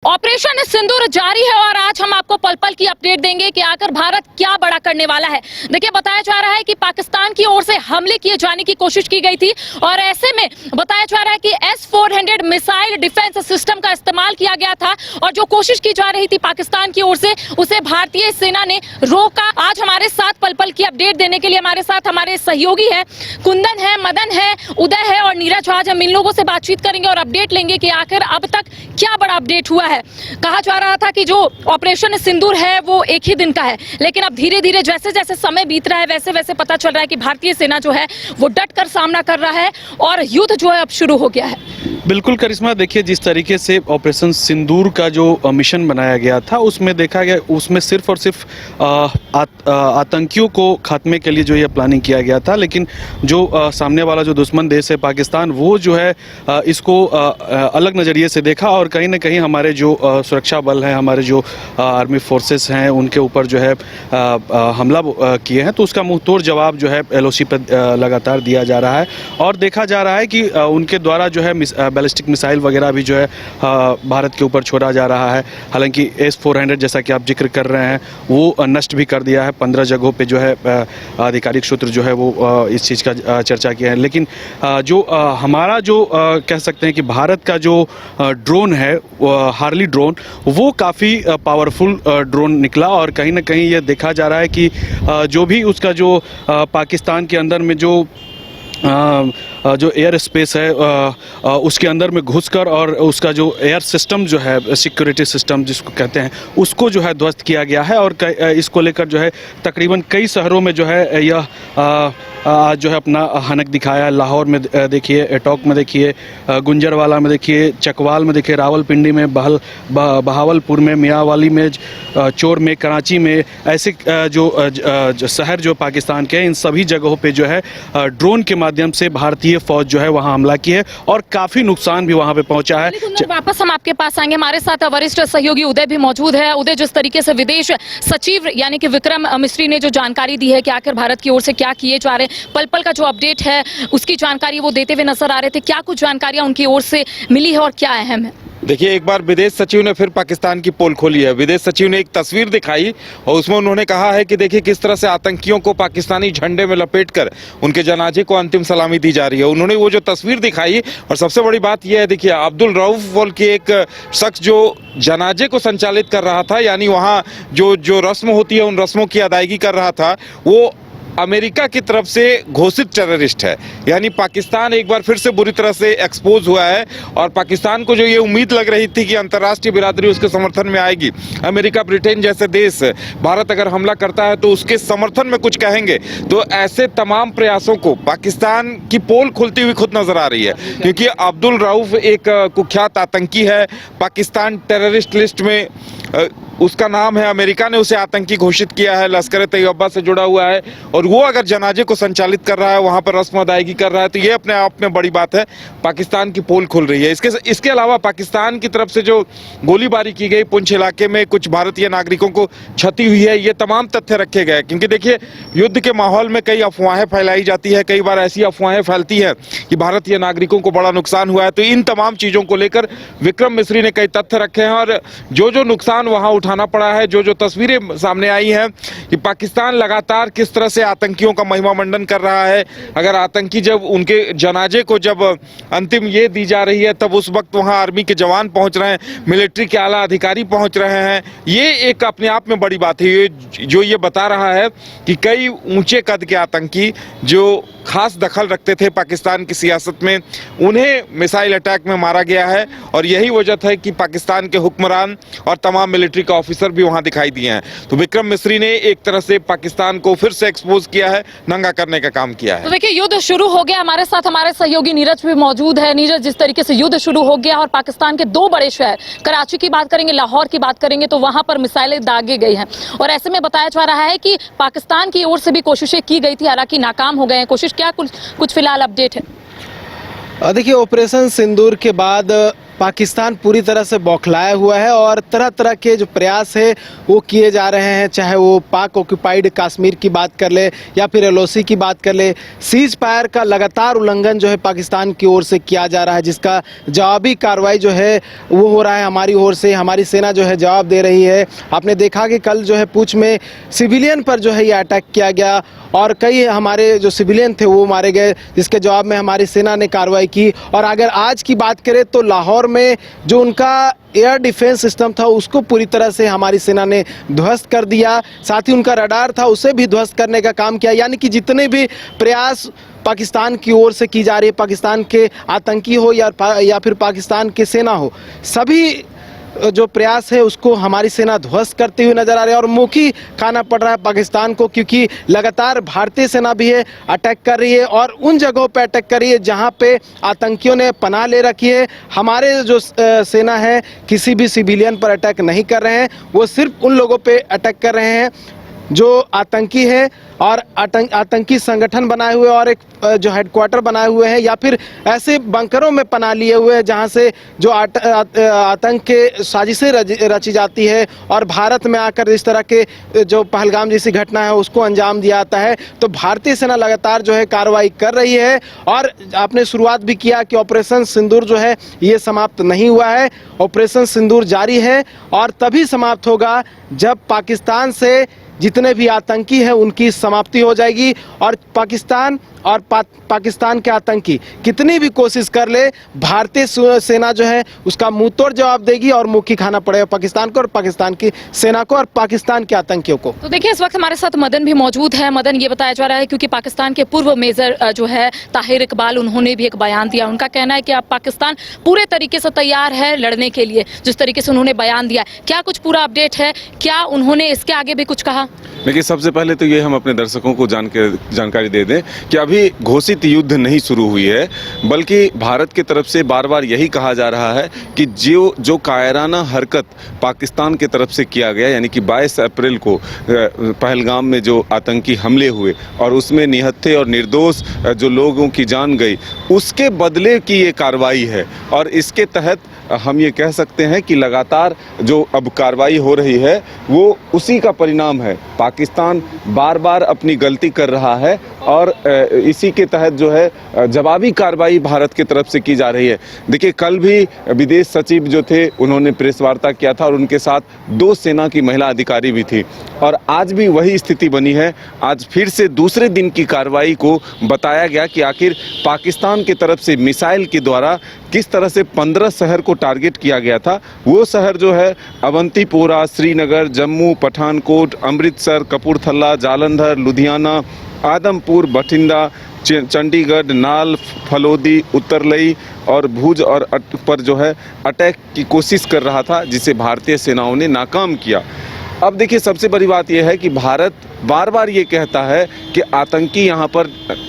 Operation सिंदूर जारी है और आज हम आपको पल पल की अपडेट देंगे कि आखिर भारत क्या बड़ा करने वाला है। देखिए, बताया जा रहा है कि पाकिस्तान की ओर से हमले किए जाने की कोशिश की गई थी और ऐसे में बताया जा रहा है कि S-400 मिसाइल डिफेंस सिस्टम का इस्तेमाल किया गया था और जो कोशिश की जा रही थी पाकिस्तान की ओर से उसे भारतीय सेना ने रोका। आज हमारे साथ पल पल की अपडेट देने के लिए हमारे साथ हमारे सहयोगी है, कुंदन है, मदन है, उदय है और नीरज। आज हम इन लोगों से बातचीत करेंगे और अपडेट लेंगे कि आखिर अब तक क्या बड़ा अपडेट हुआ है। कहा जा रहा था कि जो ऑपरेशन सिंदूर है वो एक ही दिन का है, लेकिन अब धीरे धीरे जैसे जैसे समय बीत रहा है वैसे वैसे पता चल रहा है कि भारतीय सेना जो है वो डट कर सामना कर रहा है और युद्ध जो है अब शुरू हो गया है। बिल्कुल करिश्मा, देखिए जिस तरीके से ऑपरेशन सिंदूर का जो मिशन बनाया गया था उसमें देखा गया, उसमें सिर्फ और सिर्फ आतंकियों को खात्मे के लिए जो ये प्लानिंग किया गया था, लेकिन जो सामने वाला जो दुश्मन देश है पाकिस्तान, वो जो है इसको अलग नज़रिए से देखा और कहीं ना कहीं हमारे जो सुरक्षा बल हैं, हमारे जो आर्मी फोर्सेस हैं, उनके ऊपर जो है हमला किए हैं। तो उसका मुंह तोड़ जवाब जो है LOC पर लगातार दिया जा रहा है और देखा जा रहा है कि उनके द्वारा जो है बैलिस्टिक मिसाइल वगैरह भी जो है भारत के ऊपर छोड़ा जा रहा है। हालांकि S-400 जैसा कि आप जिक्र कर रहे हैं वो नष्ट भी कर दिया है। 15 जगहों पे जो है आधिकारिक सूत्र जो है वो इस चीज़ का चर्चा किया है। लेकिन जो हमारा जो कह सकते हैं कि भारत का जो ड्रोन है, हार्ली ड्रोन, वो काफ़ी पावरफुल ड्रोन निकला और कहीं ना कहीं ये देखा जा रहा है कि जो भी उसका जो पाकिस्तान के अंदर में जो एयर स्पेस है उसके अंदर में घुसकर और उसका जो एयर सिस्टम जो है, सिक्योरिटी सिस्टम जिसको कहते हैं, उसको जो है ध्वस्त किया गया है। और इसको लेकर जो है तकरीबन कई शहरों में जो है यह आज जो है अपना हनक दिखाया है। लाहौर में देखिए, एटॉक में देखिए, गुंजरवाला में देखिए, चकवाल में देखिए, रावलपिंडी में, बहावलपुर में, मियांवाली में, चोर में, कराची में, ऐसे जो शहर जो पाकिस्तान के हैं, इन सभी जगहों पे जो है ड्रोन के माध्यम से भारतीय फौज जो है वहां हमला की है और काफी नुकसान भी वहां पे पहुंचा है। वापस हम आपके पास आएंगे, हमारे साथ वरिष्ठ सहयोगी उदय भी मौजूद है। उदय, जिस तरीके से विदेश सचिव यानी कि विक्रम मिस्री ने जो जानकारी दी है कि आखिर भारत की ओर से क्या किए जा रहे हैं, पल पल का जो अपडेट है उसकी जानकारी वो देते हुए नजर आ रहे थे। क्या कुछ जानकारियां उनकी ओर से मिली है और क्या अहम है? देखिए, एक बार विदेश सचिव ने फिर पाकिस्तान की पोल खोली है। विदेश सचिव ने एक तस्वीर दिखाई और उसमें उन्होंने कहा है कि देखिए किस तरह से आतंकियों को पाकिस्तानी झंडे में लपेटकर उनके जनाजे को अंतिम सलामी दी जा रही है। उन्होंने वो जो तस्वीर दिखाई और सबसे बड़ी बात यह है, देखिए अब्दुल रऊफ बोल के एक शख्स जो जनाजे को संचालित कर रहा था, यानी वहाँ जो रस्म होती है उन रस्मों की अदायगी कर रहा था, वो अमेरिका की तरफ से घोषित टेररिस्ट है। यानी पाकिस्तान एक बार फिर से बुरी तरह से एक्सपोज हुआ है और पाकिस्तान को जो ये उम्मीद लग रही थी कि अंतर्राष्ट्रीय बिरादरी उसके समर्थन में आएगी, अमेरिका, ब्रिटेन जैसे देश भारत अगर हमला करता है तो उसके समर्थन में कुछ कहेंगे, तो ऐसे तमाम प्रयासों को पाकिस्तान की पोल खुलती हुई खुद नजर आ रही है। क्योंकि अब्दुल रऊफ एक कुख्यात आतंकी है, पाकिस्तान टेररिस्ट लिस्ट में उसका नाम है, अमेरिका ने उसे आतंकी घोषित किया है, लश्कर तैयबा से जुड़ा हुआ है और वो अगर जनाजे को संचालित कर रहा है, वहां पर रस्म अदायगी कर रहा है, तो ये अपने आप में बड़ी बात है। पाकिस्तान की पोल खुल रही है। इसके अलावा पाकिस्तान की तरफ से जो गोलीबारी की गई पुंछ इलाके में, कुछ भारतीय नागरिकों को क्षति हुई है, ये तमाम तथ्य रखे गए। क्योंकि देखिए, युद्ध के माहौल में कई अफवाहें फैलाई जाती है, कई बार ऐसी अफवाहें फैलती है कि भारतीय नागरिकों को बड़ा नुकसान हुआ है। तो इन तमाम चीजों को लेकर विक्रम मिस्री ने कई तथ्य रखे हैं और जो नुकसान वहां उठाना पड़ा है, जो तस्वीरें सामने आई हैं कि पाकिस्तान लगातार किस तरह से आतंकियों का महिमा मंडन कर रहा है। अगर आतंकी जब उनके जनाजे को जब अंतिम ये दी जा रही है, तब उस वक्त वहां आर्मी के जवान पहुंच रहे हैं, मिलिट्री के आला अधिकारी पहुंच रहे हैं, ये एक अपने आप में बड़ी बात है। ये बता रहा है कि कई ऊंचे कद के आतंकी जो खास दखल रखते थे पाकिस्तान की सियासत में, उन्हें मिसाइल अटैक में मारा गया है और यही वजह है कि पाकिस्तान के हुक्मरान और तमाम मिलिट्री के ऑफिसर भी वहां दिखाई दिए हैं। तो विक्रम मिस्री ने एक तरह से पाकिस्तान को फिर से एक्सपोज किया है, नंगा करने का काम किया है। तो देखिए, युद्ध शुरू हो गया। हमारे साथ हमारे सहयोगी नीरज भी मौजूद है। नीरज, जिस तरीके से युद्ध शुरू हो गया और पाकिस्तान के दो बड़े शहर, कराची की बात करेंगे, लाहौर की बात करेंगे, तो वहां पर मिसाइलें दागे गई हैं और ऐसे में बताया जा रहा है कि पाकिस्तान की ओर से भी कोशिशें की गई थी, हालांकि नाकाम हो गए हैं कोशिश। क्या कुछ फिलहाल अपडेट है? देखिए, ऑपरेशन सिंदूर के बाद पाकिस्तान पूरी तरह से बौखलाया हुआ है और तरह तरह के जो प्रयास है वो किए जा रहे हैं, चाहे वो पाक ऑक्यूपाइड कश्मीर की बात कर ले या फिर LOC की बात कर ले। सीज फायर का लगातार उल्लंघन जो है पाकिस्तान की ओर से किया जा रहा है, जिसका जवाबी कार्रवाई जो है वो हो रहा है हमारी ओर से। हमारी सेना जो है जवाब दे रही है। आपने देखा कि कल जो है पूंछ में सिविलियन पर जो है ये अटैक किया गया और कई हमारे जो सिविलियन थे वो मारे गए, जिसके जवाब में हमारी सेना ने कार्रवाई की। और अगर आज की बात करें तो लाहौर में जो उनका एयर डिफेंस सिस्टम था उसको पूरी तरह से हमारी सेना ने ध्वस्त कर दिया। साथ ही उनका रडार था उसे भी ध्वस्त करने का काम किया। यानी कि जितने भी प्रयास पाकिस्तान की ओर से की जा रही है, पाकिस्तान के आतंकी हो या फिर पाकिस्तान की सेना हो, सभी जो प्रयास है उसको हमारी सेना ध्वस्त करती हुई नजर आ रही है। और मुंह की खाना पड़ रहा है पाकिस्तान को, क्योंकि लगातार भारतीय सेना भी है अटैक कर रही है और उन जगहों पे अटैक कर रही है जहां पे आतंकियों ने पनाह ले रखी है। हमारे जो सेना है किसी भी सिविलियन पर अटैक नहीं कर रहे हैं, वो सिर्फ उन लोगों पे अटैक कर रहे हैं जो आतंकी है और आतंकी संगठन बनाए हुए और एक जो हेडक्वार्टर बनाए हुए हैं या फिर ऐसे बंकरों में पनाह लिए हुए हैं जहां से जो आतंक के साजिशें रची जाती है और भारत में आकर इस तरह के जो पहलगाम जैसी घटना है उसको अंजाम दिया जाता है। तो भारतीय सेना लगातार जो है कार्रवाई कर रही है और आपने शुरुआत भी किया कि ऑपरेशन सिंदूर जो है ये समाप्त नहीं हुआ है। ऑपरेशन सिंदूर जारी है और तभी समाप्त होगा जब पाकिस्तान से जितने भी आतंकी हैं उनकी समाप्ति हो जाएगी। और पाकिस्तान और पाकिस्तान के आतंकी कितनी भी कोशिश कर ले, भारतीय सेना जो है उसका मुंह तोड़ जवाब देगी और मुंह की खाना पड़ेगा पाकिस्तान को और पाकिस्तान की सेना को और पाकिस्तान के आतंकियों को। तो देखिए इस वक्त हमारे साथ मदन भी मौजूद है। मदन, ये बताया जा रहा है क्योंकि पाकिस्तान के पूर्व मेजर जो है ताहिर इकबाल, उन्होंने भी एक बयान दिया। उनका कहना है कि अब पाकिस्तान पूरे तरीके से तैयार है लड़ने के लिए, जिस तरीके से उन्होंने बयान दिया। क्या कुछ पूरा अपडेट है? क्या उन्होंने इसके आगे भी कुछ कहा? देखिए, सबसे पहले तो ये हम अपने दर्शकों को जानकारी दे दें कि अभी घोषित युद्ध नहीं शुरू हुई है, बल्कि भारत की तरफ से बार बार यही कहा जा रहा है कि जो कायराना हरकत पाकिस्तान की तरफ से किया गया, यानी कि 22 अप्रैल को पहलगाम में जो आतंकी हमले हुए और उसमें निहत्थे और निर्दोष जो लोगों की जान गई, उसके बदले की ये कार्रवाई है। और इसके तहत हम ये कह सकते हैं कि लगातार जो अब कार्रवाई हो रही है वो उसी का परिणाम है। पाकिस्तान बार बार अपनी गलती कर रहा है और इसी के तहत जो है जवाबी कार्रवाई भारत की तरफ से की जा रही है। देखिए, कल भी विदेश सचिव जो थे उन्होंने प्रेस वार्ता किया था और उनके साथ 2 सेना की महिला अधिकारी भी थी और आज भी वही स्थिति बनी है। आज फिर से दूसरे दिन की कार्रवाई को बताया गया कि आखिर पाकिस्तान की तरफ से मिसाइल के द्वारा किस तरह से 15 शहर को टारगेट किया गया था। वो शहर जो है अवंतीपोरा, श्रीनगर, जम्मू, पठानकोट, अमृतसर, कपूरथला, जालंधर, लुधियाना, आदमपुर, बठिंडा, चंडीगढ़, नाल, फलोदी, उत्तरलई और भुज और पर जो है अटैक की कोशिश कर रहा था, जिसे भारतीय सेनाओं ने नाकाम किया। अब देखिए, सबसे बड़ी बात यह है कि भारत बार बार ये कहता है कि आतंकी यहाँ पर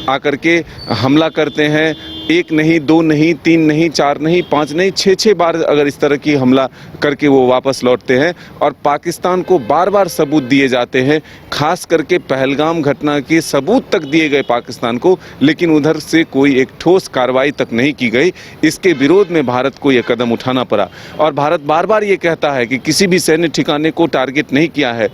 आकर के हमला करते हैं। 1 नहीं, 2 नहीं, 3 नहीं, 4 नहीं, 5 नहीं, 6 बार अगर इस तरह की हमला करके वो वापस लौटते हैं और पाकिस्तान को बार बार सबूत दिए जाते हैं, खास करके पहलगाम घटना के सबूत तक दिए गए पाकिस्तान को, लेकिन उधर से कोई एक ठोस कार्रवाई तक नहीं की गई। इसके विरोध में भारत को ये कदम उठाना पड़ा और भारत बार बार ये कहता है कि किसी भी सैन्य ठिकाने को टारगेट नहीं किया है,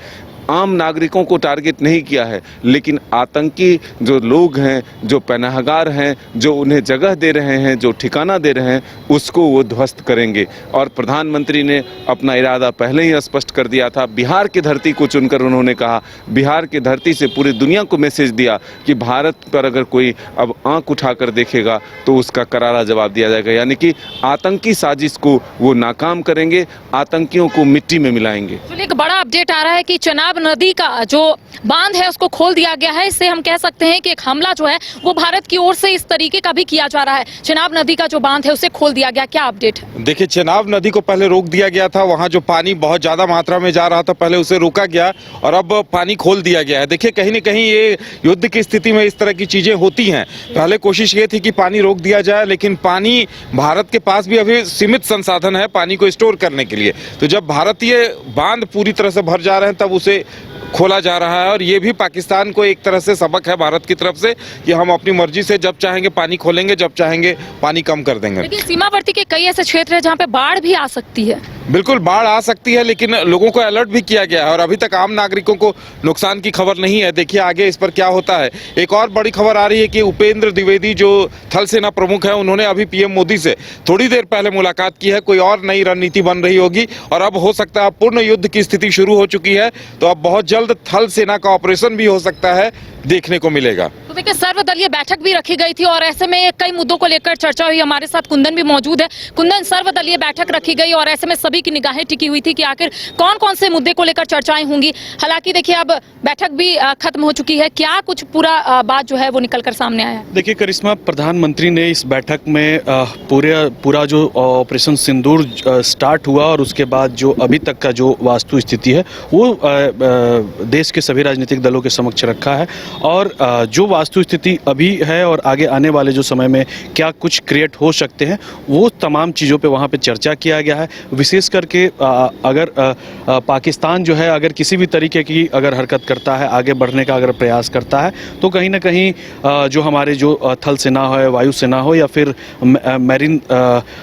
आम नागरिकों को टारगेट नहीं किया है, लेकिन आतंकी जो लोग हैं, जो पनाहगार हैं, जो उन्हें जगह दे रहे हैं, जो ठिकाना दे रहे हैं, उसको वो ध्वस्त करेंगे। और प्रधानमंत्री ने अपना इरादा पहले ही स्पष्ट कर दिया था। बिहार की धरती को चुनकर उन्होंने कहा, बिहार की धरती से पूरी दुनिया को मैसेज दिया कि भारत पर अगर कोई अब आंख उठाकर देखेगा तो उसका करारा जवाब दिया जाएगा। यानी कि आतंकी साजिश को वो नाकाम करेंगे, आतंकियों को मिट्टी में मिलाएंगे। एक बड़ा अपडेट आ रहा है कि चनाब नदी का जो बांध है उसको खोल दिया गया है। इससे हम कह सकते हैं कि एक हमला जो है वो भारत की ओर से इस तरीके का भी किया जा रहा है। चनाब नदी का जो बांध है उसे खोल दिया गया, क्या अपडेट है? देखिए, चनाब नदी को पहले रोक दिया गया था, वहां जो पानी बहुत ज्यादा मात्रा में जा रहा था पहले उसे रोका गया और अब पानी खोल दिया गया है। देखिए, कहीं न कहीं ये युद्ध की स्थिति में इस तरह की चीजें होती हैं। पहले कोशिश ये थी कि पानी रोक दिया जाए, लेकिन पानी भारत के पास भी अभी सीमित संसाधन है पानी को स्टोर करने के लिए। तो जब भारतीय बांध पूरी तरह से भर जा रहे हैं तब उसे खोला जा रहा है और ये भी पाकिस्तान को एक तरह से सबक है भारत की तरफ से कि हम अपनी मर्जी से जब चाहेंगे पानी खोलेंगे, जब चाहेंगे पानी कम कर देंगे। लेकिन सीमावर्ती के कई ऐसे क्षेत्र हैं जहाँ पे बाढ़ भी आ सकती है। बिल्कुल बाढ़ आ सकती है, लेकिन लोगों को अलर्ट भी किया गया है और अभी तक आम नागरिकों को नुकसान की खबर नहीं है। देखिए आगे इस पर क्या होता है। एक और बड़ी खबर आ रही है कि उपेंद्र द्विवेदी जो थल सेना प्रमुख है, उन्होंने अभी पीएम मोदी से थोड़ी देर पहले मुलाकात की है। कोई और नई रणनीति बन रही होगी और अब हो सकता है पूर्ण युद्ध की स्थिति शुरू हो चुकी है, तो अब बहुत जल्द थल सेना का ऑपरेशन भी हो सकता है, देखने को मिलेगा। तो देखिए सर्वदलीय बैठक भी रखी गई थी और ऐसे में कई मुद्दों को लेकर चर्चा हुई। हमारे साथ कुंदन भी मौजूद है। कुंदन, सर्वदलीय बैठक रखी गई और ऐसे में सभी की निगाहें टिकी हुई थी कि आखिर कौन कौन से मुद्दे को लेकर चर्चाएं होंगी। हालांकि देखिए अब बैठक भी खत्म हो चुकी है। क्या कुछ पूरा बात जो है वो निकल कर सामने आया है? देखिए करिश्मा, प्रधानमंत्री ने इस बैठक में पूरा जो ऑपरेशन सिंदूर स्टार्ट हुआ और उसके बाद जो अभी तक का जो वास्तु स्थिति है वो देश के सभी राजनीतिक दलों के समक्ष रखा है और जो वास्तु स्थिति अभी है और आगे आने वाले जो समय में क्या कुछ क्रिएट हो सकते हैं वो तमाम चीज़ों पे वहाँ पे चर्चा किया गया है। विशेष करके अगर पाकिस्तान जो है अगर किसी भी तरीके की अगर हरकत करता है, आगे बढ़ने का अगर प्रयास करता है, तो कहीं ना कहीं जो हमारे जो थल सेना हो, वायु सेना हो या फिर मैरीन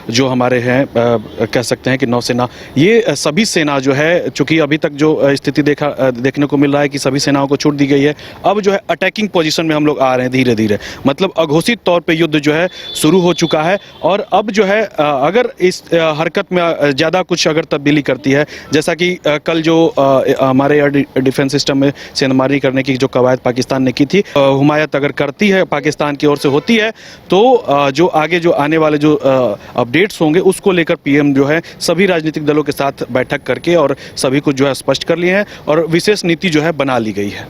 जो हमारे हैं कह सकते हैं कि नौसेना, ये सभी सेना जो है, चूँकि अभी तक जो स्थिति देखने को मिल रहा है कि सभी सेनाओं को छूट दी गई है, अब जो है अटैकिंग पोजीशन में हम लोग आ रहे हैं धीरे धीरे। मतलब अघोषित तौर पे युद्ध जो है शुरू हो चुका है और अब जो है अगर इस हरकत में ज़्यादा कुछ अगर तब्दीली करती है, जैसा कि कल जो हमारे एयर डिफेंस सिस्टम में सेंधमारी करने की जो कवायद पाकिस्तान ने की थी, हुमायत अगर करती है पाकिस्तान की ओर से होती है, तो जो आगे जो आने वाले जो अपडेट्स होंगे उसको लेकर पीएम जो है सभी राजनीतिक दलों के साथ बैठक करके और सभी कुछ जो है स्पष्ट कर लिए हैं और विशेष नीति जो है बना ली गई है।